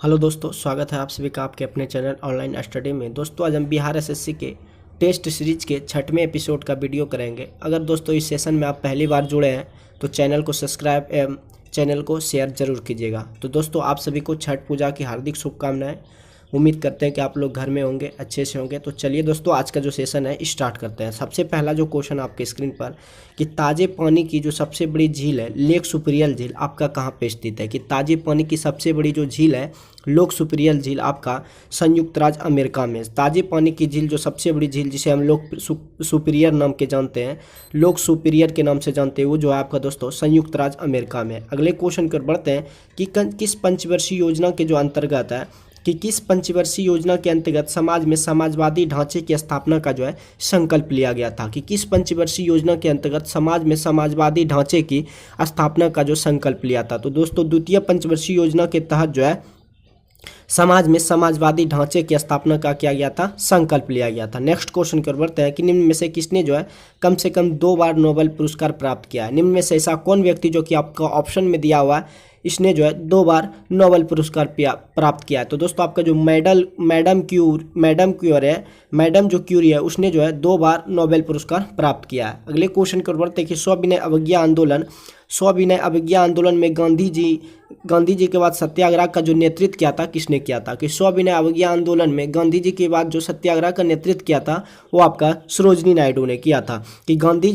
Hello दोस्तों, स्वागत है आप सभी का आपके अपने चैनल ऑनलाइन स्टडी में। दोस्तों आज हम बिहार एसएससी के टेस्ट सीरीज के 6वें एपिसोड का वीडियो करेंगे। अगर दोस्तों इस सेशन में आप पहली बार जुड़े हैं तो चैनल को सब्सक्राइब एवं चैनल को शेयर जरूर कीजिएगा। तो दोस्तों आप सभी को छठ पूजा की हार्दिक शुभकामनाएं। उम्मीद करते हैं कि आप लोग घर में होंगे, अच्छे से होंगे। तो चलिए दोस्तों आज का जो सेशन है स्टार्ट करते हैं। सबसे पहला जो क्वेश्चन आपके स्क्रीन पर कि ताज़े पानी की जो सबसे बड़ी झील है लेक सुपीरियर झील आपका कहाँ पे स्थित है। कि ताज़े पानी की सबसे बड़ी जो झील है लेक सुपीरियर झील आपका संयुक्त राज्य अमेरिका में। ताज़े पानी की झील जो सबसे बड़ी झील जिसे हम लोग सुपीरियर नाम के जानते हैं, लेक सुपीरियर के नाम से जानते हैं, वो जो है आपका दोस्तों संयुक्त राज्य अमेरिका में। अगले क्वेश्चन पर बढ़ते हैं कि किस पंचवर्षीय योजना के जो अंतर्गत है कि किस पंचवर्षीय योजना के अंतर्गत समाज में समाजवादी ढांचे की स्थापना का जो है संकल्प लिया गया था। कि किस पंचवर्षीय योजना के अंतर्गत समाज में समाजवादी ढांचे की स्थापना का जो संकल्प लिया था। तो दोस्तों द्वितीय पंचवर्षीय योजना के तहत जो है समाज में समाजवादी ढांचे की स्थापना का किया गया था, संकल्प लिया गया था। नेक्स्ट क्वेश्चन कर बढ़ते हैं कि निम्न में से किसने जो है कम से कम 2 बार नोबेल पुरस्कार प्राप्त किया है। निम्न में से ऐसा कौन व्यक्ति जो कि आपका ऑप्शन में दिया हुआ है इसने जो है 2 बार नोबेल पुरस्कार प्राप्त किया है। तो दोस्तों आपका जो मैडम जो क्यूरी है उसने जो है 2 बार नोबेल पुरस्कार प्राप्त किया है। अगले क्वेश्चन कर बढ़ते हैं कि सविनय अवज्ञा आंदोलन में गांधी जी के बाद सत्याग्रह का जो नेतृत्व किया था किसने किया था। कि सविनय अवज्ञा आंदोलन में गांधी जी के बाद जो सत्याग्रह का नेतृत्व किया था वो आपका सरोजिनी नायडू ने किया था। कि गांधी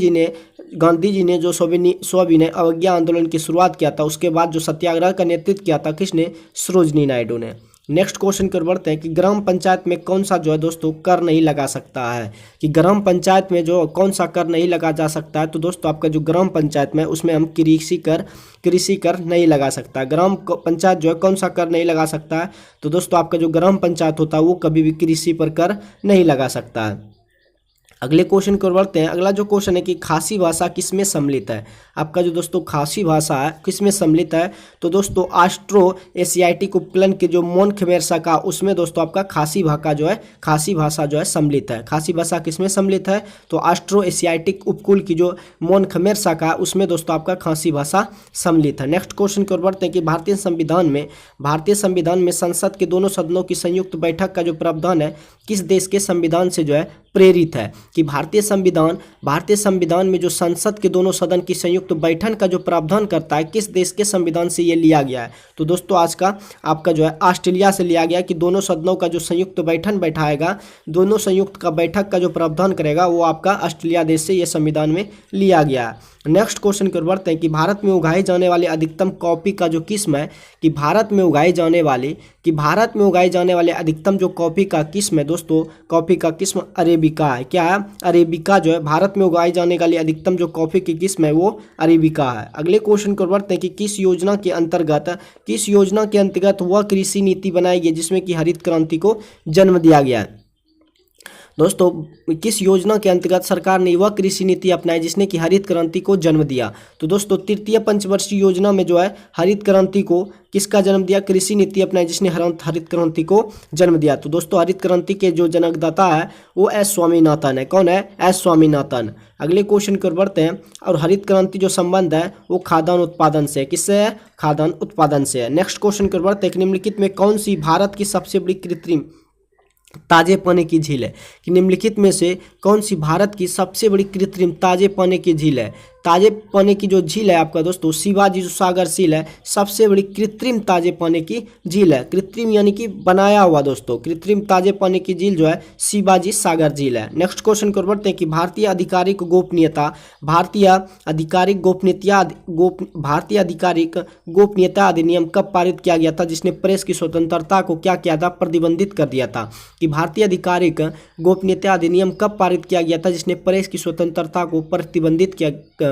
जी ने जो सविनय अवज्ञा आंदोलन की शुरुआत किया था उसके बाद जो सत्याग्रह का नेतृत्व किया था किसने, सरोजिनी नायडू ने। नेक्स्ट क्वेश्चन कर बढ़ते हैं कि ग्राम पंचायत में कौन सा जो है दोस्तों कर नहीं लगा सकता है। कि ग्राम पंचायत में जो कौन सा कर नहीं लगा जा सकता है। तो दोस्तों आपका जो ग्राम पंचायत में उसमें हम कृषि कर नहीं लगा सकता। ग्राम पंचायत जो है कौन सा कर नहीं लगा सकता है। तो दोस्तों आपका जो ग्राम पंचायत होता है वो कभी भी कृषि पर कर नहीं लगा सकता है। अगले क्वेश्चन को बढ़ते हैं। अगला जो क्वेश्चन है कि खासी भाषा किसमें सम्मिलित है। आपका जो दोस्तों खासी भाषा है किसमें सम्मिलित है। तो दोस्तों ऑस्ट्रो एशियाटिक उपकुल के जो मोन खमेर शाखा उसमें दोस्तों आपका खासी भाषा जो है सम्मिलित है। खासी भाषा किसमें सम्मिलित है। तो ऑस्ट्रो एशियाटिक उपकुल की जो मोन खमेर शाखा है उसमें दोस्तों आपका खासी भाषा सम्मिलित है। नेक्स्ट क्वेश्चन को बढ़ते हैं कि भारतीय संविधान में संसद के दोनों सदनों की संयुक्त बैठक का जो प्रावधान है किस देश के संविधान से जो है प्रेरित है। कि भारतीय संविधान में जो संसद के दोनों सदन की संयुक्त बैठक का जो प्रावधान करता है किस देश के संविधान से ये लिया गया है। तो दोस्तों आज का आपका जो है ऑस्ट्रेलिया से लिया गया। कि दोनों सदनों का जो संयुक्त बैठाएगा, दोनों संयुक्त का बैठक का जो प्रावधान करेगा वो आपका ऑस्ट्रेलिया देश से ये संविधान में लिया गया है। नेक्स्ट क्वेश्चन कर बढ़ते हैं कि भारत में उगाए जाने वाले अधिकतम कॉफी का जो किस्म है। कि भारत में उगाए जाने वाले अधिकतम जो कॉफी का किस्म है दोस्तों, कॉफी का किस्म अरेबिका है। क्या है, अरेबिका जो है भारत में उगाई जाने वाली अधिकतम जो कॉफी की किस्म है वो अरेबिका है। अगले क्वेश्चन को बढ़ते हैं कि किस योजना के अंतर्गत वह कृषि नीति बनाई गई जिसमें कि हरित क्रांति को जन्म दिया गया है। दोस्तों किस योजना के अंतर्गत सरकार ने वह कृषि नीति अपनाई जिसने कि हरित क्रांति को जन्म दिया। तो दोस्तों तृतीय पंचवर्षीय योजना में जो है हरित क्रांति को किसका जन्म दिया, कृषि नीति अपनाई जिसने हरित क्रांति को जन्म दिया। तो दोस्तों हरित क्रांति के जो जनकदाता है वो एस स्वामीनाथन है। कौन है, एस स्वामीनाथन। अगले क्वेश्चन की ओर बढ़ते हैं और हरित क्रांति जो संबंध है वो खाद्यान्न उत्पादन से, किससे है, खाद्यान्न उत्पादन से है। नेक्स्ट क्वेश्चन की ओर बढ़ते हैं कि निम्नलिखित में कौन सी भारत की सबसे बड़ी कृत्रिम ताजे पानी की झील है। कि निम्नलिखित में से कौन सी भारत की सबसे बड़ी कृत्रिम ताजे पानी की झील है। ताजे पानी की जो झील है आपका दोस्तों शिवाजी जो सागर झील है सबसे बड़ी कृत्रिम ताजे पानी की झील है। कृत्रिम यानी कि बनाया हुआ दोस्तों, कृत्रिम ताजे पानी की झील जो है शिवाजी सागर झील है। नेक्स्ट क्वेश्चन को बढ़ते हैं कि भारतीय आधिकारिक गोपनीयता अधिनियम कब पारित किया गया था जिसने प्रेस की स्वतंत्रता को क्या किया था, प्रतिबंधित कर दिया था। कि भारतीय आधिकारिक गोपनीयता अधिनियम कब पारित किया गया था जिसने प्रेस की स्वतंत्रता को प्रतिबंधित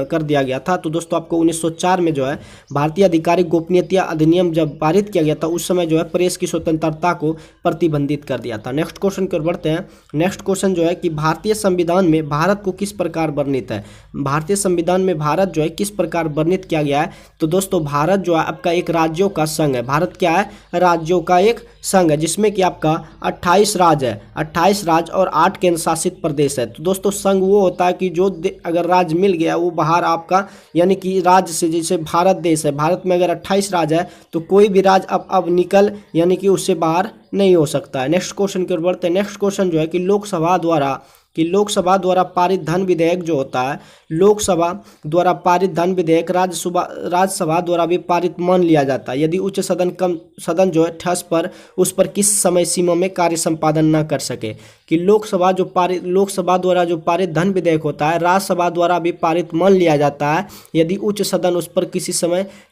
कर दिया गया था। तो दोस्तों आपको 1904 में जो है भारतीय आधिकारिक गोपनीयता अधिनियम जब पारित किया गया था उस समय जो है प्रेस की स्वतंत्रता को प्रतिबंधित कर दिया था। नेक्स्ट क्वेश्चन की ओर बढ़ते हैं। नेक्स्ट क्वेश्चन जो है कि भारतीय संविधान में भारत को किस प्रकार वर्णित है। भारतीय संविधान में भारत जो है किस प्रकार वर्णित किया गया है। तो दोस्तों भारत जो है आपका एक राज्यों का संघ है। भारत क्या है, राज्यों का एक संघ है जिसमें कि आपका 28 राज्य है, 28 राज्य और 8 केंद्र शासित प्रदेश है। तो दोस्तों संघ वो होता है कि जो अगर राज्य मिल गया वो बाहर बाहर आपका यानी कि राज्य से, जैसे भारत देश है, भारत में अगर 28 राज्य है तो कोई भी राज्य अब निकल यानी कि उससे बाहर नहीं हो सकता है। नेक्स्ट क्वेश्चन की ओर बढ़ते हैं। नेक्स्ट क्वेश्चन जो है कि लोकसभा द्वारा पारित धन विधेयक जो होता है, लोकसभा द्वारा पारित धन विधेयक राज्यसभा द्वारा भी पारित मान लिया जाता है यदि उच्च सदन जो है ठस पर उस पर किस समय सीमा में कार्य संपादन न कर सके। कि लोकसभा द्वारा जो पारित धन विधेयक होता है राज्यसभा द्वारा भी पारित मान लिया जाता है यदि उच्च सदन उस पर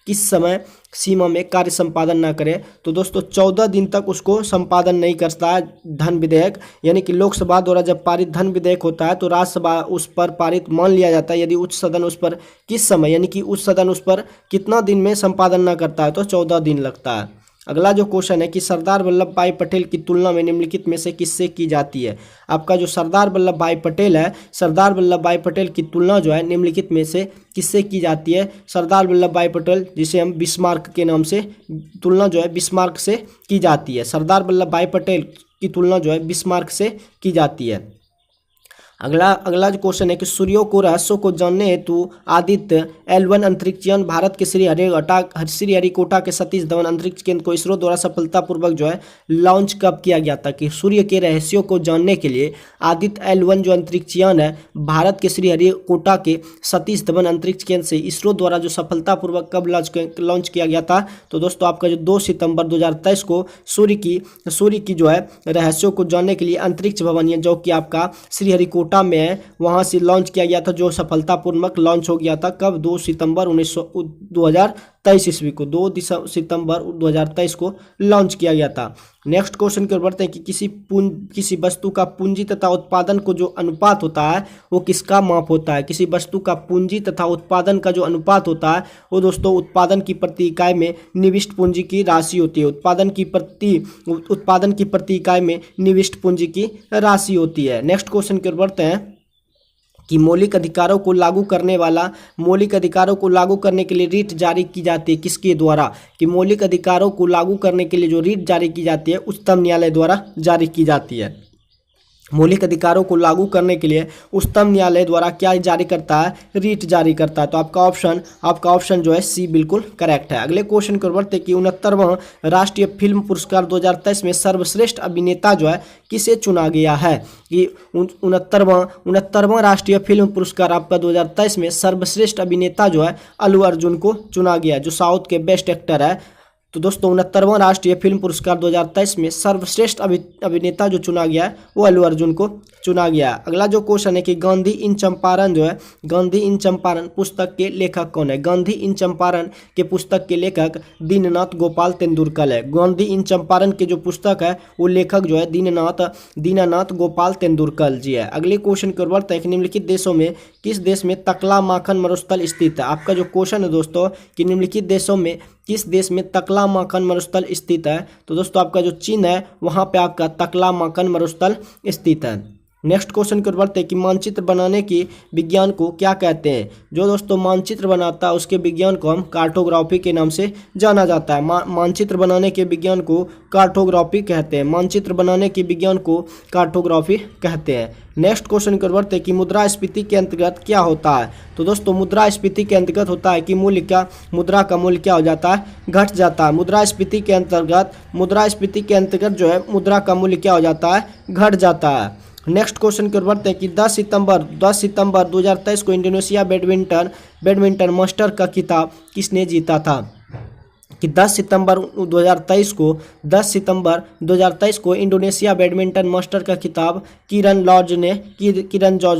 किस समय सीमा में कार्य संपादन न करे। तो दोस्तों 14 दिन तक उसको संपादन नहीं करता है धन विधेयक, यानी कि लोकसभा द्वारा जब पारित धन विधेयक होता है तो राज्यसभा उस पर पारित मान लिया जाता है यदि उच्च सदन उस पर किस समय, यानी कि उच्च सदन उस पर कितना दिन में संपादन न करता है तो 14 दिन लगता है। अगला जो क्वेश्चन है कि सरदार वल्लभ भाई पटेल की तुलना में निम्नलिखित में से किससे की जाती है। आपका जो सरदार वल्लभ भाई पटेल है, सरदार वल्लभ भाई पटेल की तुलना जो है निम्नलिखित में से किससे की जाती है। सरदार वल्लभ भाई पटेल जिसे हम बिस्मार्क के नाम से तुलना जो है बिस्मार्क से की जाती है। सरदार वल्लभ भाई पटेल की तुलना जो है बिस्मार्क से की जाती है। अगला जो क्वेश्चन है कि सूर्यों को रहस्यों को जानने हेतु आदित्य L1 अंतरिक्षयान भारत के श्रीहरिकोटा के सतीश धवन अंतरिक्ष केंद्र को इसरो द्वारा सफलतापूर्वक जो है लॉन्च कब किया गया था। कि सूर्य के रहस्यों को जानने के लिए आदित्य L1 जो अंतरिक्षयान है भारत के श्रीहरिकोटा के सतीश धवन अंतरिक्ष केंद्र से इसरो द्वारा जो सफलतापूर्वक कब लॉन्च किया गया था। तो दोस्तों आपका जो 2 सितंबर 2023 को सूर्य की जो है रहस्यों को जानने के लिए अंतरिक्ष भवन जो कि आपका श्रीहरिकोटा में है वहां से लॉन्च किया गया था, जो सफलतापूर्वक लॉन्च हो गया था कब 2 सितंबर 2023 ईस्वी को 2 सितंबर 2023 को लॉन्च किया गया था। नेक्स्ट क्वेश्चन की ओर बढ़ते हैं कि किसी वस्तु का पूंजी तथा उत्पादन को जो अनुपात होता है वो किसका माप होता है। किसी वस्तु का पूंजी तथा उत्पादन का जो अनुपात होता है वो दोस्तों उत्पादन की प्रति इकाई में निविष्ट पूंजी की राशि होती है। उत्पादन की प्रति इकाई में निविष्ट पूंजी की राशि होती है। नेक्स्ट क्वेश्चन की ओर बढ़ते हैं कि मौलिक अधिकारों को लागू करने के लिए रीट जारी की जाती है किसके द्वारा। कि मौलिक अधिकारों को लागू करने के लिए जो रीट जारी की जाती है उच्चतम न्यायालय द्वारा जारी की जाती है। मौलिक अधिकारों को लागू करने के लिए उच्चतम न्यायालय द्वारा क्या जारी करता है, रीट जारी करता है। तो आपका ऑप्शन जो है सी बिल्कुल करेक्ट है। अगले क्वेश्चन की ओर बढ़ते कि 69वां राष्ट्रीय फिल्म पुरस्कार 2023 में सर्वश्रेष्ठ अभिनेता जो है किसे चुना गया है। कि 69वां राष्ट्रीय फिल्म पुरस्कार आपका 2023 में सर्वश्रेष्ठ अभिनेता जो है अल्लू अर्जुन को चुना गया, जो साउथ के बेस्ट एक्टर है। तो दोस्तों 69वां राष्ट्रीय फिल्म पुरस्कार 2023 में सर्वश्रेष्ठ अभिनेता जो चुना गया है वो अल्लू अर्जुन को चुना गया। अगला जो क्वेश्चन है कि गांधी इन चंपारण पुस्तक के लेखक कौन है। गांधी इन चंपारण के पुस्तक के लेखक दीननाथ गोपाल तेंदुलकर है। गांधी इन चंपारण के जो पुस्तक है वो लेखक जो है दीननाथ गोपाल तेंदुलकर जी है। अगले क्वेश्चन की ओर बढ़ते हैं कि निम्नलिखित देशों में किस देश में तकला माखन मरुस्थल स्थित है। आपका जो क्वेश्चन है दोस्तों कि निम्नलिखित देशों में किस देश में तकला माखन मरुस्थल स्थित है। तो दोस्तों आपका जो चीन है वहां पे आपका तकला माखन मरुस्थल स्थित है। नेक्स्ट क्वेश्चन की ओर बढ़ते हैं कि मानचित्र बनाने की विज्ञान को क्या कहते हैं। जो दोस्तों मानचित्र बनाता है उसके विज्ञान को हम कार्टोग्राफी के नाम से जाना जाता है। मानचित्र बनाने के विज्ञान को कार्टोग्राफी कहते हैं। मानचित्र बनाने के विज्ञान को कार्टोग्राफी कहते हैं। नेक्स्ट क्वेश्चन की ओर बढ़ते हैं कि मुद्रास्फीति के अंतर्गत क्या होता है। तो दोस्तों मुद्रास्फीति के अंतर्गत होता है कि मुद्रा का मूल्य क्या हो जाता है, घट जाता है। मुद्रास्फीति के अंतर्गत जो है मुद्रा का मूल्य क्या हो जाता है, घट जाता है। नेक्स्ट क्वेश्चन की ओर बढ़ते हैं कि 10 सितंबर 2023 को इंडोनेशिया बैडमिंटन मास्टर का खिताब किसने जीता था। कि 10 सितंबर 2023 को इंडोनेशिया बैडमिंटन मास्टर का खिताब किरण जॉर्ज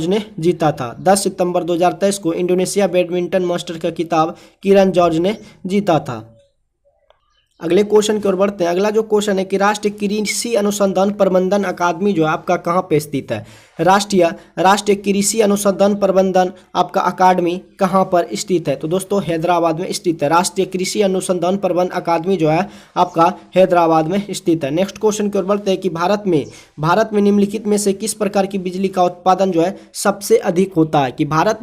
ने जीता था। 10 सितंबर 2023 को इंडोनेशिया बैडमिंटन मास्टर का खिताब किरण जॉर्ज ने जीता था। अगले क्वेश्चन की ओर बढ़ते हैं। अगला जो क्वेश्चन है कि राष्ट्रीय कृषि अनुसंधान प्रबंधन अकादमी जो है आपका कहाँ पे स्थित है। राष्ट्रीय कृषि अनुसंधान प्रबंधन आपका अकादमी कहाँ पर स्थित है। तो दोस्तों हैदराबाद में स्थित है। राष्ट्रीय कृषि अनुसंधान प्रबंधन अकादमी जो है आपका हैदराबाद में स्थित है। नेक्स्ट क्वेश्चन की ओर बढ़ते हैं कि भारत में निम्नलिखित में से किस प्रकार की बिजली का उत्पादन जो है सबसे अधिक होता है। कि भारत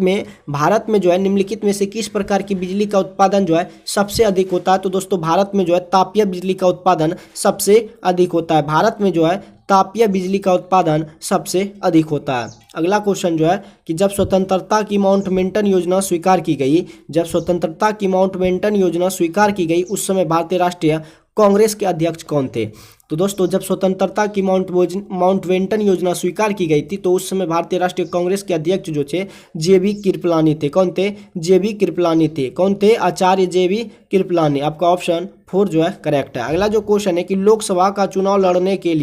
में जो है निम्नलिखित में से किस प्रकार की बिजली का उत्पादन जो है सबसे अधिक होता है। तो दोस्तों भारत में जो है तापीय बिजली का उत्पादन सबसे अधिक होता है। भारत में जो है तापीय बिजली का उत्पादन सबसे अधिक होता है। अगला क्वेश्चन जो है कि जब स्वतंत्रता की माउंटबेटन योजना स्वीकार की गई, जब स्वतंत्रता की माउंटबेटन योजना स्वीकार की गई उस समय भारतीय राष्ट्रीय कांग्रेस के अध्यक्ष कौन थे? तो दोस्तों जब स्वतंत्रता की माउंटबेटन योजना स्वीकार की गई थी तो उस समय भारतीय राष्ट्रीय कांग्रेस के अध्यक्ष जो थे जेबी कृपलानी थे। कौन थे? जेबी कृपलानी थे। कौन थे? आचार्य जेबी कृपलानी। आपका ऑप्शन 4 जो है करेक्ट है। अगला जो क्वेश्चन है कि लोकसभा का चुनाव लड़ने के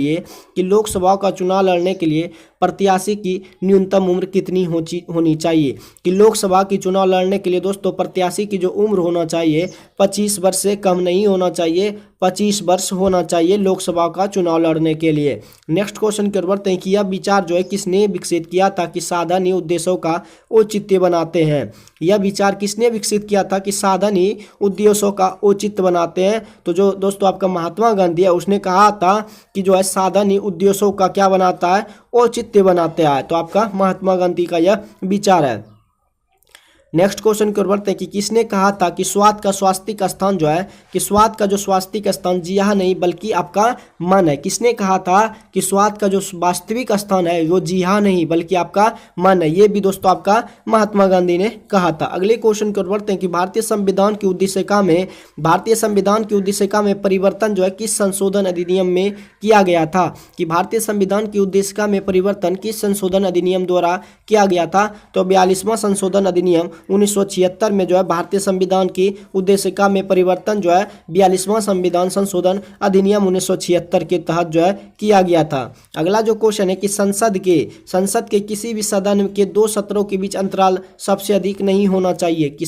लिए प्रत्याशी की न्यूनतम उम्र कितनी होनी चाहिए? कि लोकसभा की चुनाव लड़ने के लिए दोस्तों प्रत्याशी की जो उम्र होना चाहिए 25 वर्ष से कम नहीं होना चाहिए, 25 वर्ष होना चाहिए लोकसभा का चुनाव लड़ने के लिए। नेक्स्ट क्वेश्चन की ओर बढ़ते हैं कि यह विचार जो है किसने विकसित किया था कि साधन ही उद्देश्यों का औचित्य बनाते हैं? यह विचार किसने विकसित किया था कि साधन ही उद्देश्यों का औचित्य बनाते हैं? तो जो दोस्तों आपका महात्मा गांधी है उसने कहा था कि जो है साधन ही उद्देश्यों का क्या बनाता है? औचित्य बनाते हैं। तो आपका महात्मा गांधी का यह विचार है। नेक्स्ट क्वेश्चन की ओर बढ़ते हैं कि किसने कहा था कि स्वाद का स्वास्तिक स्थान जो है कि स्वाद का जो स्वास्तिक स्थान जी हाँ नहीं बल्कि आपका मन है? किसने कहा था कि स्वाद का जो वास्तविक स्थान है वो जी हाँ नहीं बल्कि आपका मन है? ये भी दोस्तों आपका महात्मा गांधी ने कहा था। अगले क्वेश्चन की ओर बढ़ते हैं कि भारतीय संविधान की उद्देशिका में परिवर्तन जो है किस संशोधन अधिनियम में किया गया था? कि भारतीय संविधान की उद्देशिका में परिवर्तन किस संशोधन अधिनियम द्वारा किया गया था? तो 42वां संशोधन अधिनियम 1976 में जो है भारतीय संविधान की उद्देशिका में परिवर्तन जो है 42वां संविधान संशोधन अधिनियम 1976 के तहत जो है किया गया था। अगला जो क्वेश्चन है कि संसद के किसी भी सदन के 2 सत्रों के बीच अंतराल सबसे अधिक नहीं होना चाहिए? कि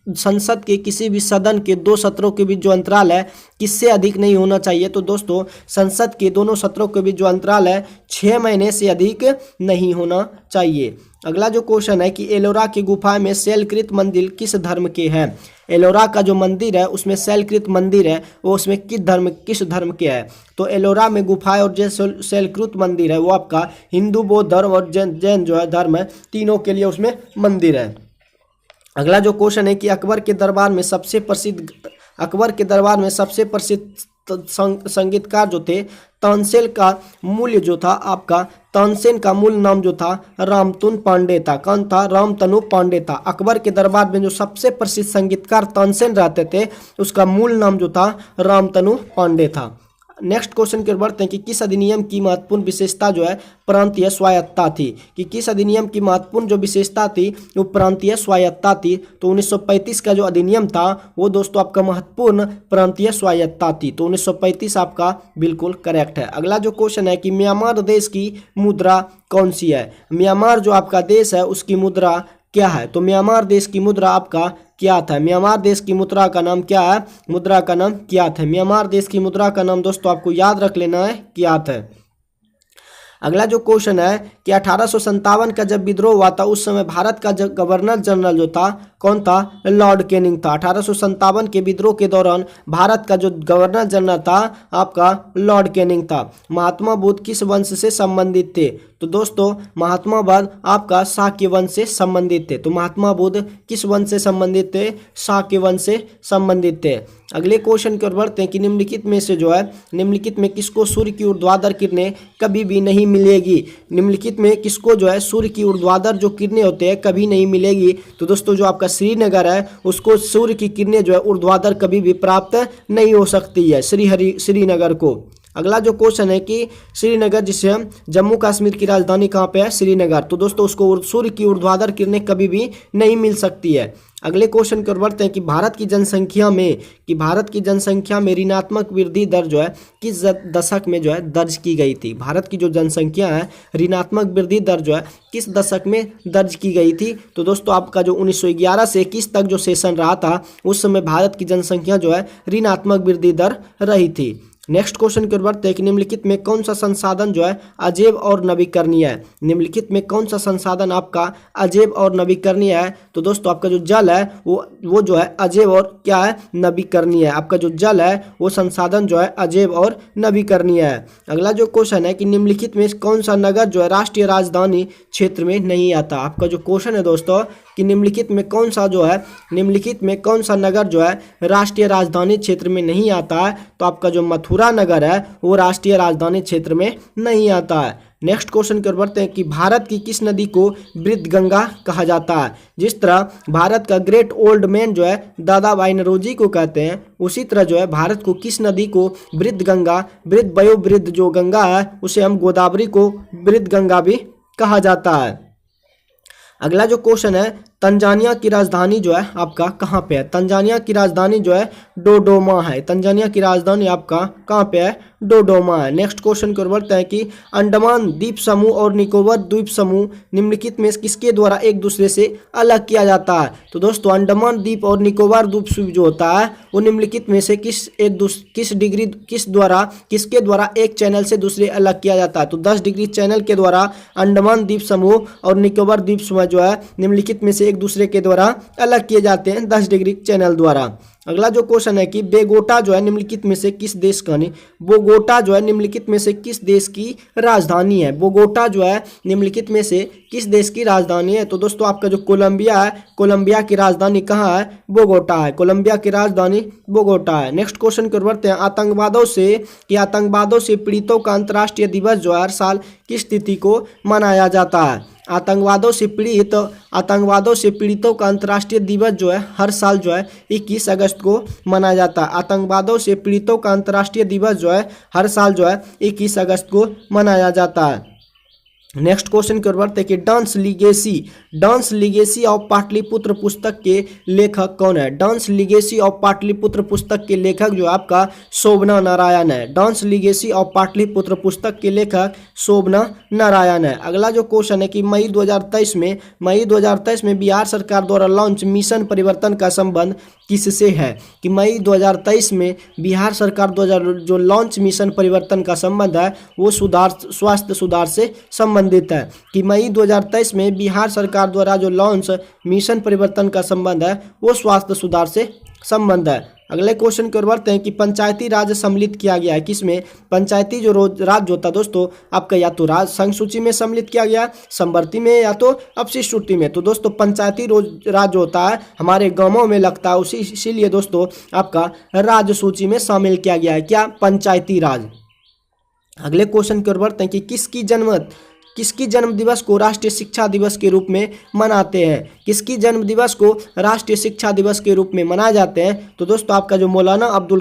संसद के किसी भी सदन के 2 सत्रों के बीच जो अंतराल है किससे अधिक नहीं होना चाहिए? तो दोस्तों संसद के दोनों सत्रों के बीच जो अंतराल है 6 महीने से अधिक नहीं होना चाहिए। अगला जो क्वेश्चन है कि एलोरा की गुफा में शैलकृत मंदिर किस धर्म के हैं? एलोरा का जो मंदिर है उसमें शैलकृत मंदिर है वो उसमें किस धर्म के है? तो एलोरा में गुफाएं और जो शैलकृत मंदिर है वो आपका हिंदू, बौद्ध धर्म और जैन जो है धर्म है, तीनों के लिए उसमें मंदिर है। अगला जो क्वेश्चन है कि अकबर के दरबार में सबसे प्रसिद्ध संगीतकार जो थे तानसेन का मूल नाम जो था रामतनु पांडे था। कौन था? रामतनु पांडे था। अकबर के दरबार में जो सबसे प्रसिद्ध संगीतकार तानसेन रहते थे उसका मूल नाम जो था रामतनु पांडे था। नेक्स्ट क्वेश्चन की ओर बढ़ते हैं कि किस अधिनियम की महत्वपूर्ण विशेषता जो है प्रांतीय स्वायत्तता थी? कि किस अधिनियम की महत्वपूर्ण जो विशेषता थी वो प्रांतीय स्वायत्तता थी? तो 1935 का जो अधिनियम था वो दोस्तों आपका महत्वपूर्ण प्रांतीय स्वायत्तता थी। तो 1935 आपका बिल्कुल करेक्ट है। अगला जो क्वेश्चन है कि म्यांमार देश की मुद्रा कौन सी है? म्यांमार जो आपका देश है उसकी मुद्रा क्या है? तो म्यांमार देश की मुद्रा आपका क्या था? म्यांमार देश की मुद्रा का नाम क्या है? मुद्रा का नाम क्या था? म्यांमार देश की मुद्रा का नाम दोस्तों आपको याद रख लेना है, क्या है। अगला जो क्वेश्चन है कि 1857 का जब विद्रोह हुआ था उस समय भारत का गवर्नर जनरल जो था कौन था? लॉर्ड कैनिंग था। 1857 के विद्रोह के दौरान भारत का जो गवर्नर जनरल था आपका लॉर्ड कैनिंग था। महात्मा बुद्ध किस वंश से संबंधित थे? तो दोस्तों महात्मा बुद्ध आपका शाक्य वंश से संबंधित थे। तो महात्मा बुद्ध किस वंश से संबंधित थे? शाक्य वंश से संबंधित थे। अगले क्वेश्चन की ओर बढ़ते हैं कि निम्नलिखित में किसको सूर्य की ऊर्ध्वाधर किरणें कभी भी नहीं मिलेगी? निम्नलिखित में किसको जो है सूर्य की ऊर्ध्वाधर जो किरणें होते हैं कभी नहीं मिलेगी? तो दोस्तों जो आपका श्रीनगर है उसको सूर्य की किरणें जो है ऊर्ध्वाधर कभी भी प्राप्त नहीं हो सकती है, श्रीनगर को। अगला जो क्वेश्चन है कि श्रीनगर जिसे हम जम्मू कश्मीर की राजधानी कहाँ पे है? श्रीनगर। तो दोस्तों उसको सूर्य की ऊर्ध्वाधर किरणें कभी भी नहीं मिल सकती है। अगले क्वेश्चन की ओर बढ़ते हैं कि भारत की जनसंख्या में ऋणात्मक वृद्धि दर जो है किस दशक में जो है दर्ज की गई थी? भारत की जो जनसंख्या है ऋणात्मक वृद्धि दर जो है किस दशक में दर्ज की गई थी? तो दोस्तों आपका जो 1911 से 21 तक जो सेशन रहा था उस समय भारत की जनसंख्या जो है ऋणात्मक वृद्धि दर रही थी। नेक्स्ट क्वेश्चन की ओर बढ़ते हैं कि निम्नलिखित में कौन सा संसाधन जो है अजैव और नवीकरणीय है? निम्नलिखित में कौन सा संसाधन आपका अजैव और नवीकरणीय है? तो दोस्तों आपका जो जल है वो जो है अजैव और क्या है? नवीकरणीय है। आपका जो जल है वो संसाधन जो है अजैव और नवीकरणीय है। अगला जो क्वेश्चन है कि निम्नलिखित में कौन सा नगर जो है राष्ट्रीय राजधानी क्षेत्र में नहीं आता? आपका जो क्वेश्चन है दोस्तों कि निम्नलिखित में कौन सा जो है, निम्नलिखित में कौन सा नगर जो है राष्ट्रीय राजधानी क्षेत्र में नहीं आता है? तो आपका जो मथुरा नगर है वो राष्ट्रीय राजधानी क्षेत्र में नहीं आता है। नेक्स्ट क्वेश्चन की ओर बढ़ते हैं कि भारत की किस नदी को वृद्ध गंगा कहा जाता है? जिस तरह भारत का ग्रेट ओल्ड मैन जो है दादा भाई नौरोजी को कहते हैं, उसी तरह जो है भारत को किस नदी को वृद्ध गंगा, वृद्ध वयोवृद्ध जो गंगा है उसे हम गोदावरी को वृद्ध गंगा भी कहा जाता है। अगला जो क्वेश्चन है, तंजानिया की राजधानी जो है आपका कहाँ पे है? तंजानिया की राजधानी जो है डोडोमा है। तंजानिया की राजधानी आपका कहाँ पे है? डोडोमा है। नेक्स्ट क्वेश्चन की ओर बढ़ते हैं कि अंडमान द्वीप समूह और निकोबार द्वीप समूह निम्नलिखित में किसके द्वारा एक दूसरे से अलग किया जाता है? तो दोस्तों अंडमान द्वीप और निकोबार द्वीप समूह जो होता है वो निम्नलिखित में से किसके द्वारा एक चैनल से दूसरे अलग किया जाता है? तो 10 डिग्री चैनल के द्वारा अंडमान द्वीप समूह और निकोबार द्वीप समूह जो है निम्नलिखित में से एक दूसरे के द्वारा अलग किए जाते हैं 10 डिग्री चैनल द्वारा। अगला जो क्वेश्चन है कि बोगोटा जो है निम्नलिखित में से किस देश का बोगोटा जो है निम्नलिखित में से किस देश की राजधानी है? बोगोटा जो है निम्नलिखित में से किस देश की राजधानी है? तो दोस्तों आपका जो कोलंबिया है, कोलंबिया की राजधानी कहाँ है? बोगोटा है। कोलंबिया की राजधानी बोगोटा है। नेक्स्ट क्वेश्चन की ओर बढ़ते हैं, आतंकवादों से पीड़ितों का अंतर्राष्ट्रीय दिवस जो है हर साल किस तिथि को मनाया जाता है? आतंकवादों से पीड़ितों का अंतर्राष्ट्रीय दिवस जो है हर साल जो है 21 अगस्त को मनाया जाता है। आतंकवादों से पीड़ितों का अंतर्राष्ट्रीय दिवस जो है हर साल जो है 21 अगस्त को मनाया जाता है। नेक्स्ट क्वेश्चन की ओर बढ़ते हैं कि डांस लिगेसी ऑफ पाटलिपुत्र पुस्तक के लेखक कौन है? डांस लिगेसी ऑफ पाटलिपुत्र पुस्तक के लेखक जो आपका शोभना नारायण है। डांस लिगेसी ऑफ पाटलिपुत्र पुस्तक के लेखक शोभना नारायण है। अगला जो क्वेश्चन है कि मई 2023 में बिहार सरकार द्वारा लॉन्च मिशन परिवर्तन का संबंध किससे है? कि मई 2023 में बिहार सरकार द्वारा जो लॉन्च मिशन परिवर्तन का संबंध है वो स्वास्थ्य सुधार से संबंधित है। कि मई 2023 में बिहार सरकार द्वारा जो लॉन्च मिशन परिवर्तन का संबंध है वो स्वास्थ्य सुधार से संबंध है। अगले क्वेश्चन की ओर बढ़ते हैं कि पंचायती राज सम्मिलित किया गया है किसमें? पंचायती जो राज्य होता है दोस्तों आपका या तो राज संघ सूची में सम्मिलित किया गया, समवर्ती में या तो अपशिष्ट सूची में। तो दोस्तों पंचायती राज होता है हमारे गांवों में लगता है इसीलिए दोस्तों आपका राज्य सूची में शामिल किया गया है क्या? पंचायती राज। अगले क्वेश्चन की ओर बढ़ते हैं कि किसकी जन्म दिवस को राष्ट्रीय शिक्षा दिवस के रूप में मनाते हैं? किसकी जन्म दिवस को राष्ट्रीय शिक्षा दिवस के रूप में मनाए जाते हैं? तो दोस्तों आपका जो मौलाना अब्दुल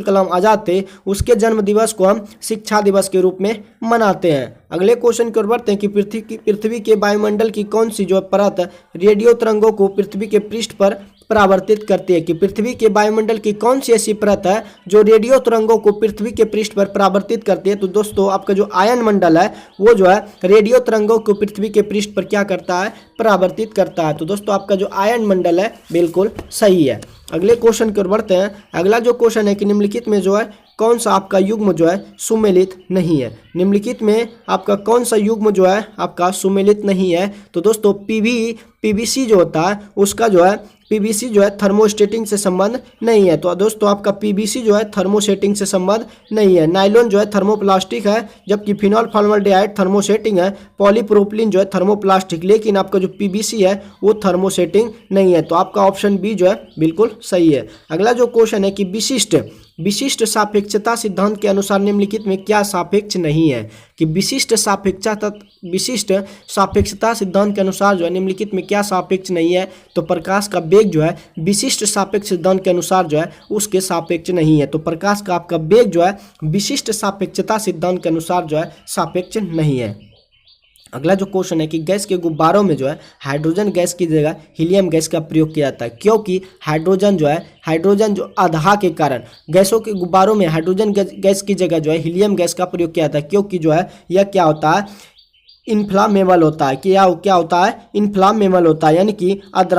कलाम आज़ाद थे उसके जन्म दिवस को हम शिक्षा दिवस के रूप में मनाते हैं। अगले क्वेश्चन की ओर बढ़ते हैं कि पृथ्वी के वायुमंडल की कौन सी जो परत रेडियो तरंगों को पृथ्वी के पृष्ठ पर परावर्तित करती है? कि पृथ्वी के वायुमंडल की कौन सी ऐसी परत है जो रेडियो तरंगों को पृथ्वी के पृष्ठ पर परावर्तित करती है? तो दोस्तों आपका जो आयन मंडल है वो जो है रेडियो तरंगों को पृथ्वी के पृष्ठ पर क्या करता है? परावर्तित करता है। तो दोस्तों आपका जो आयन मंडल है बिल्कुल सही है। अगले क्वेश्चन की ओर बढ़ते हैं। अगला जो क्वेश्चन है कि निम्नलिखित में जो है कौन सा आपका युग्म जो है सुमेलित नहीं है? निम्नलिखित में आपका कौन सा युग्म जो है आपका सुमेलित नहीं है? तो दोस्तों पीवीसी जो होता है उसका जो है पीवीसी जो है थर्मोस्टेटिंग से संबंध नहीं है। तो दोस्तों आपका पीवीसी जो है थर्मोसेटिंग से संबंध नहीं है। नाइलॉन जो है थर्मोप्लास्टिक है जबकि फिनॉल फॉर्मल्डिहाइड थर्मोसेटिंग है। पॉलीप्रोपिलीन जो है थर्मोप्लास्टिक, लेकिन आपका जो पीवीसी है वो थर्मोसेटिंग नहीं है। तो आपका ऑप्शन बी जो है बिल्कुल सही है। अगला जो क्वेश्चन है कि विशिष्ट सापेक्षता सिद्धांत के अनुसार निम्नलिखित में क्या सापेक्ष नहीं है? कि विशिष्ट सापेक्षता सिद्धांत के अनुसार जो है निम्नलिखित में क्या सापेक्ष नहीं है? तो प्रकाश का वेग जो है विशिष्ट सापेक्ष सिद्धांत के अनुसार जो है उसके सापेक्ष नहीं है। तो प्रकाश का आपका वेग जो है विशिष्ट सापेक्षता सिद्धांत के अनुसार जो है सापेक्ष नहीं है। अगला जो क्वेश्चन है कि गैस के गुब्बारों में जो है हाइड्रोजन गैस की जगह हीलियम गैस का प्रयोग किया जाता है, क्योंकि हाइड्रोजन जो आधा के कारण गैसों के गुब्बारों में हाइड्रोजन गैस की जगह जो है हीलियम गैस का प्रयोग किया जाता है, क्योंकि जो है यह क्या होता है? इन्फ्लामेबल होता है। क्या होता है? इन्फ्लामेबल होता है, यानी कि आर्द्र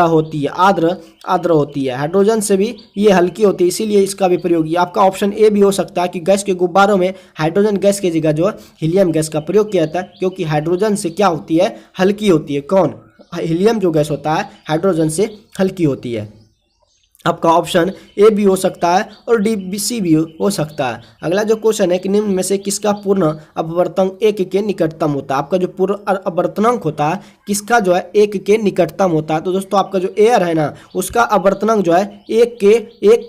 होती है। हाइड्रोजन से भी ये हल्की होती है, इसीलिए इसका भी प्रयोग आपका ऑप्शन ए भी हो सकता है कि गैस के गुब्बारों में हाइड्रोजन गैस की जगह जो है हीलियम गैस का प्रयोग किया जाता है, क्योंकि हाइड्रोजन से क्या होती है? हल्की होती है। कौन? हीलियम जो गैस होता है हाइड्रोजन से हल्की होती है। आपका ऑप्शन ए भी हो सकता है और डी बी सी भी हो सकता है। अगला जो क्वेश्चन है कि निम्न में से किसका पूर्ण अपवर्तनांक एक के निकटतम होता है। आपका जो पूर्ण अपवर्तनांक होता है किसका जो है एक के निकटतम होता है। तो दोस्तों आपका जो एयर है ना उसका अपवर्तनांक जो है एक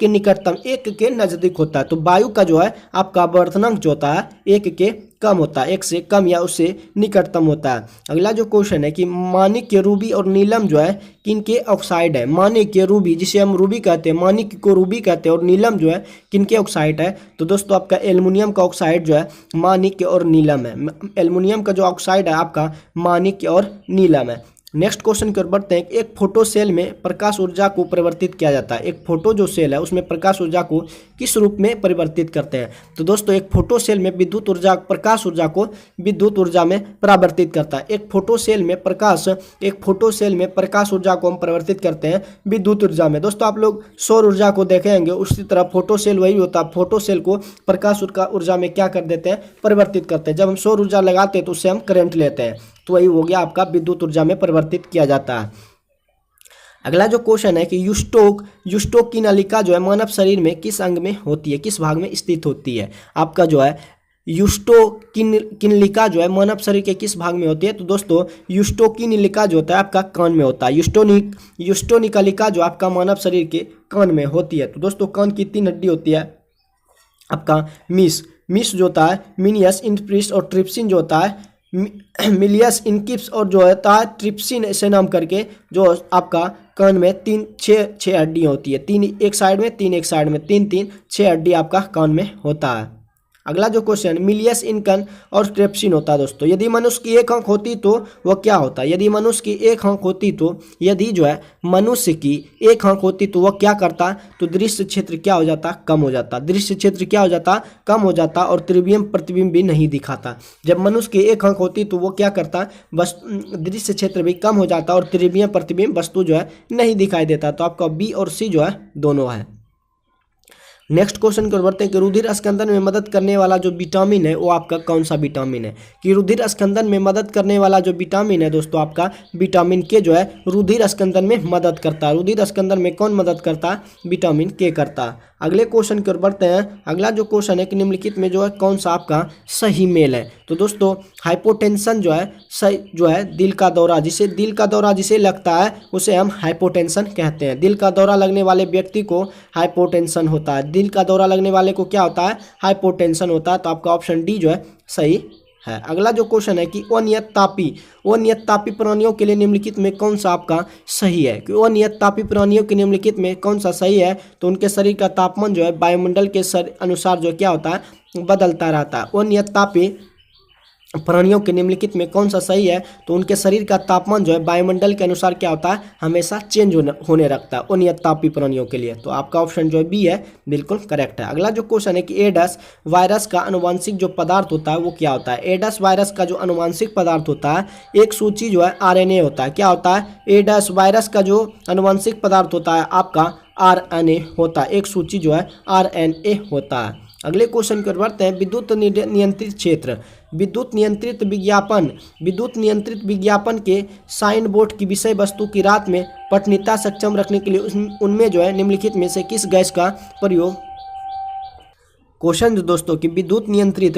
के निकटतम, एक के नजदीक होता है। तो वायु का जो है आपका अपवर्तनांक जो होता है एक के कम होता है, एक से कम या उससे निकटतम होता है। अगला जो क्वेश्चन है कि माणिक्य, रूबी और नीलम जो है किनके ऑक्साइड है। माणिक्य, रूबी जिसे हम रूबी कहते हैं, माणिक्य को रूबी कहते हैं, और नीलम जो है किनके ऑक्साइड है। तो दोस्तों आपका एल्युमिनियम का ऑक्साइड जो है माणिक्य और नीलम है। एल्युमिनियम का जो ऑक्साइड है आपका माणिक्य और नीलम है। नेक्स्ट क्वेश्चन की ओर बढ़ते हैं। एक फोटो सेल में प्रकाश ऊर्जा को परिवर्तित किया जाता है। एक फोटो जो सेल है उसमें प्रकाश ऊर्जा को किस रूप में परिवर्तित करते हैं। तो दोस्तों एक फोटो सेल में विद्युत ऊर्जा, प्रकाश ऊर्जा को विद्युत ऊर्जा में परिवर्तित करता है। एक फोटो सेल में प्रकाश ऊर्जा को हम परिवर्तित करते हैं विद्युत ऊर्जा में। दोस्तों आप लोग सौर ऊर्जा को देखेंगे, उसी तरह फोटो सेल वही होता है। फोटो सेल को प्रकाश ऊर्जा में क्या कर देते हैं, परिवर्तित करते हैं। जब हम सौर ऊर्जा लगाते हैं तो उससे हम करंट लेते हैं, तो वही हो गया आपका विद्युत ऊर्जा में परिवर्तित किया जाता है। अगला जो क्वेश्चन है कि युष्टोक की नलिका जो है मानव शरीर में किस अंग में होती है, किस भाग में स्थित होती है। आपका जो है युष्टोक की नलिका जो है मानव शरीर के किस भाग में होती है। तो दोस्तों युष्टोक की नलिका जो होता है आपका कान में होता है। युष्टोनिकलिका जो आपका मानव शरीर के कान में होती है। तो दोस्तों कान की 3 हड्डी होती है आपका मिस जो होता है, मिनियस, इंटरिस और ट्रिप्सिन जो होता है, मिलियस, इनकिप्स और जो होता है ट्रिप्सिन, ऐसे नाम करके जो आपका कान में 6 हड्डियाँ होती है। 3 एक साइड में, 3 एक साइड में, 3 6 हड्डी आपका कान में होता है। अगला जो क्वेश्चन मिलियस, इनकन और ट्रिप्सिन होता है। दोस्तों यदि मनुष्य की एक आंख होती तो वह क्या होता है। यदि मनुष्य की एक आंख होती तो मनुष्य की एक आंख होती तो वह क्या करता, तो दृश्य क्षेत्र क्या हो जाता, कम हो जाता। दृश्य क्षेत्र क्या हो जाता, कम हो जाता, और त्रिविम प्रतिबिंब भी नहीं दिखाता। जब मनुष्य की एक आंख होती तो वो क्या करता, बस दृश्य क्षेत्र भी कम हो जाता और त्रिविम प्रतिबिंब वस्तु जो है नहीं दिखाई देता। तो आपका बी और सी जो है दोनों है। नेक्स्ट क्वेश्चन की ओर बढ़ते हैं कि रुधिर स्कंदन में मदद करने वाला जो विटामिन है वो आपका कौन सा विटामिन है। कि रुधिर स्कंदन में मदद करने वाला जो विटामिन है दोस्तों आपका विटामिन के जो है रुधिर स्कंदन में मदद करता है। रुधिर स्कंदन में कौन मदद करता है, विटामिन के करता है। अगले क्वेश्चन की ओर बढ़ते हैं। अगला जो क्वेश्चन है कि निम्नलिखित में जो है कौन सा आपका सही मेल है। तो दोस्तों हाइपोटेंशन जो है सही जो है दिल का दौरा जिसे लगता है उसे हम हाइपोटेंशन कहते हैं। दिल का दौरा लगने वाले व्यक्ति को हाइपोटेंशन होता है। दिल का दौरा लगने वाले को क्या होता है, हाइपोटेंशन होता है। तो आपका ऑप्शन डी जो है सही है। अगला जो क्वेश्चन है कि अनियत तापी प्राणियों के लिए निम्नलिखित में कौन सा आपका सही है। कि अनियत तापी प्राणियों के निम्नलिखित में कौन सा सही है। तो उनके शरीर का तापमान जो है वायुमंडल के अनुसार जो क्या होता है, बदलता रहता है। अनियत तापी प्राणियों के निम्नलिखित में कौन सा सही है। तो उनके शरीर का तापमान जो है वायुमंडल के अनुसार क्या होता है, हमेशा चेंज होने रखता है अनियत तापी प्राणियों के लिए। तो आपका ऑप्शन जो है बी है, बिल्कुल करेक्ट है। अगला जो क्वेश्चन है कि एडस वायरस का अनुवांशिक जो पदार्थ होता है वो क्या होता है। एडस वायरस का जो अनुवांशिक पदार्थ होता है एक सूची जो है RNA होता है। क्या होता है, एडस वायरस का जो अनुवांशिक पदार्थ होता है आपका RNA होता है। एक सूची जो है RNA होता है। अगले क्वेश्चन की ओर बढ़ते हैं। विद्युत नियंत्रित क्षेत्र, विद्युत नियंत्रित विज्ञापन के साइन बोर्ड की विषय वस्तु की रात में पठनीयता सक्षम रखने के लिए उनमें जो है निम्नलिखित में से किस गैस का प्रयोग। क्वेश्चन दोस्तों कि विद्युत नियंत्रित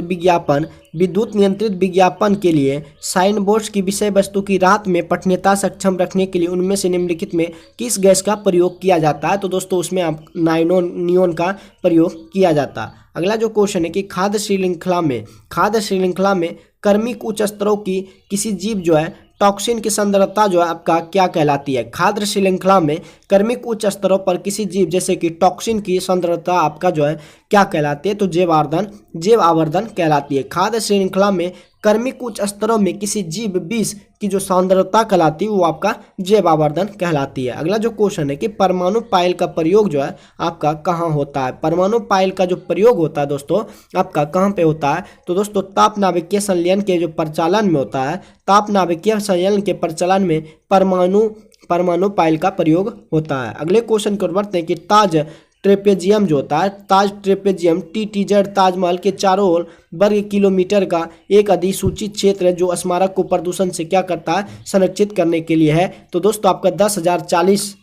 विज्ञापन के लिए साइन बोर्ड्स की विषय वस्तु की रात में पठनीयता सक्षम रखने के लिए उनमें से निम्नलिखित में किस गैस का प्रयोग किया जाता है। तो दोस्तों उसमें आप नियोन का प्रयोग किया जाता है। अगला जो क्वेश्चन है कि खाद्य श्रृंखला में कर्मिक उच्च स्तरों की किसी जीव जो है टॉक्सिन की सांद्रता जो है आपका क्या कहलाती है। खाद्य श्रृंखला में कर्मिक उच्च स्तरों पर किसी जीव जैसे कि टॉक्सिन की सांद्रता आपका जो है क्या कहलाती है। तो जैव आवर्धन कहलाती है। खाद्य श्रृंखला में कर्मिक उच्च स्तरों में किसी जीव विष की जो सांद्रता कहलाती है वो आपका जैव आवर्धन कहलाती है। अगला जो क्वेश्चन है कि परमाणु पायल का प्रयोग जो है आपका कहाँ होता है। परमाणु पायल का जो प्रयोग होता है दोस्तों आपका कहाँ पे होता है। तो दोस्तों ताप नाभिकीय संलयन के जो प्रचालन में होता है। ताप नाभिकीय संलयन के प्रचलन में परमाणु पायल का प्रयोग होता है। अगले क्वेश्चन की ओर बढ़ते हैं कि ताज ट्रेपेजियम जो होता है, ताज ट्रेपेजियम TTZ ताजमहल के चारों ओर वर्ग किलोमीटर का एक अधिसूचित क्षेत्र है जो स्मारक को प्रदूषण से क्या करता है, संरक्षित करने के लिए है। तो दोस्तों आपका 10,040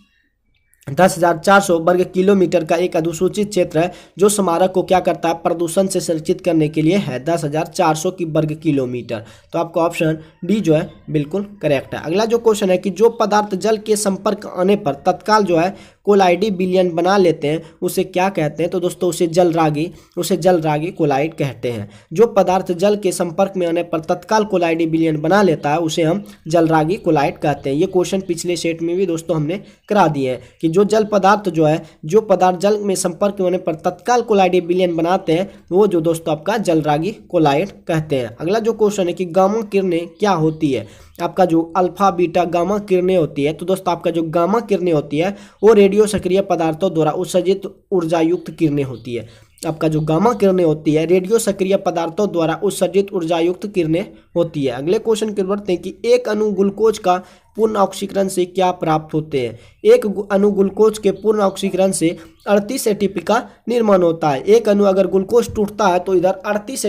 10,400 वर्ग किलोमीटर का एक अधिसूचित क्षेत्र है जो स्मारक को क्या करता है, प्रदूषण से संरक्षित करने के लिए है। 10,400 की वर्ग किलोमीटर। तो आपका ऑप्शन डी जो है बिल्कुल करेक्ट है। अगला जो क्वेश्चन है कि जो पदार्थ जल के संपर्क आने पर तत्काल जो है कोलाइडी विलयन बना लेते हैं उसे क्या कहते हैं? तो दोस्तों उसे जलरागी कोलाइड कहते हैं। जो पदार्थ जल के संपर्क में आने पर तत्काल कोलाइडी विलयन बना लेता है उसे हम जलरागी कोलाइड कहते हैं। ये क्वेश्चन पिछले सेट में भी दोस्तों हमने करा दिए हैं कि जो पदार्थ जल में संपर्क में होने पर तत्काल कोलाइडी विलयन बनाते हैं वो जो दोस्तों आपका जलरागी कोलाइड कहते हैं। अगला जो क्वेश्चन है कि गामा किरणें क्या होती है? आपका जो अल्फा बीटा गामा किरणें होती है, तो दोस्तों आपका जो गामा किरणें होती है वो रेडियो सक्रिय पदार्थों द्वारा उत्सर्जित ऊर्जायुक्त किरणें होती है। आपका जो गामा किरणें होती है रेडियो सक्रिय पदार्थों द्वारा उत्सर्जित ऊर्जायुक्त किरणें होती है। अगले क्वेश्चन की बढ़ते हैं कि एक अणु ग्लूकोज का पूर्ण ऑक्सीकरण से क्या प्राप्त होते हैं? एक अणु ग्लूकोज के पूर्ण ऑक्सीकरण से 38 एटीपी का निर्माण होता है। एक अणु अगर ग्लूकोज टूटता है तो इधर 38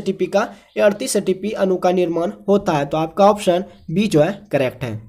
एटीपी अणु का निर्माण होता है। तो आपका ऑप्शन बी जो है करेक्ट है।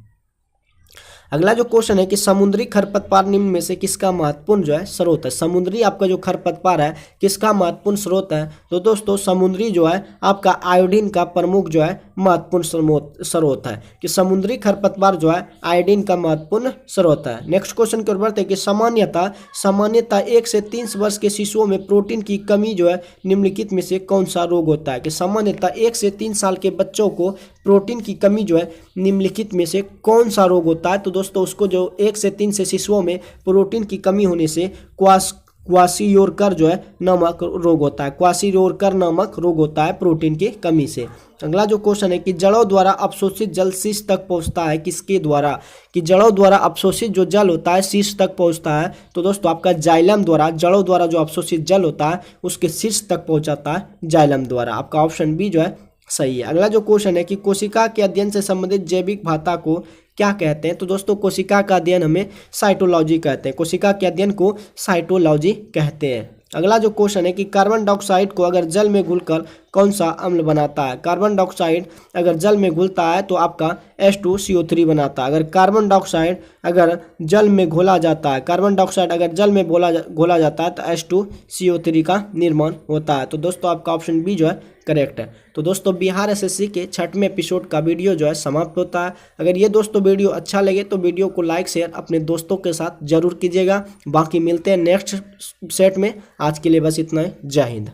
अगला जो क्वेश्चन है कि समुद्री खरपतवार निम्न में से किसका महत्वपूर्ण जो है स्रोत है? समुद्री आपका जो खरपतवार है किसका महत्वपूर्ण स्रोत है? तो दोस्तों समुद्री जो है आपका आयोडीन का प्रमुख जो है महत्वपूर्ण स्रोत है कि समुद्री खरपतवार जो है आयोडीन का महत्वपूर्ण स्रोत है। नेक्स्ट क्वेश्चन की ओर बढ़ते हैं कि सामान्यतः 1 से 3 वर्ष के शिशुओं में प्रोटीन की कमी जो है निम्नलिखित में से कौन सा रोग होता है? कि सामान्यतः 1 से 3 साल के बच्चों को प्रोटीन की कमी जो है निम्नलिखित में से कौन सा रोग होता है? तो दोस्तों उसको जो 1 से 3 से शिशुओं में प्रोटीन की कमी होने से क्वाशियोरकर जो है नामक रोग होता है। क्वाशियोरकर नामक रोग होता है प्रोटीन की कमी से। अगला जो क्वेश्चन है कि जड़ों द्वारा अवशोषित जल शीश तक पहुंचता है किसके द्वारा? कि जड़ों द्वारा अवशोषित जो जल होता है शीश तक पहुंचता है तो दोस्तों आपका जाइलम द्वारा। जड़ों द्वारा जो अवशोषित जल होता है उसके शीर्ष तक पहुंचाता है जाइलम द्वारा। आपका ऑप्शन बी जो है सही है। अगला जो क्वेश्चन है कि कोशिका के अध्ययन से संबंधित जैविक भाषा को क्या कहते हैं? तो दोस्तों कोशिका का अध्ययन हमें साइटोलॉजी कहते हैं। कोशिका के अध्ययन को साइटोलॉजी कहते हैं। अगला जो क्वेश्चन है कि कार्बन डाइऑक्साइड को अगर जल में घुलकर कौन सा अम्ल बनाता है? कार्बन डाइऑक्साइड अगर जल में घुलता है तो आपका H2CO3 बनाता है। अगर कार्बन डाइऑक्साइड अगर जल में घोला जाता है घोला जाता है तो H2CO3 का निर्माण होता है। तो दोस्तों आपका ऑप्शन बी जो है करेक्ट है। तो दोस्तों बिहार एसएससी के 6वें एपिसोड का वीडियो जो है समाप्त होता है। अगर ये दोस्तों वीडियो अच्छा लगे तो वीडियो को लाइक शेयर अपने दोस्तों के साथ जरूर कीजिएगा। बाकी मिलते हैं नेक्स्ट सेट में। आज के लिए बस इतना ही। जय हिंद।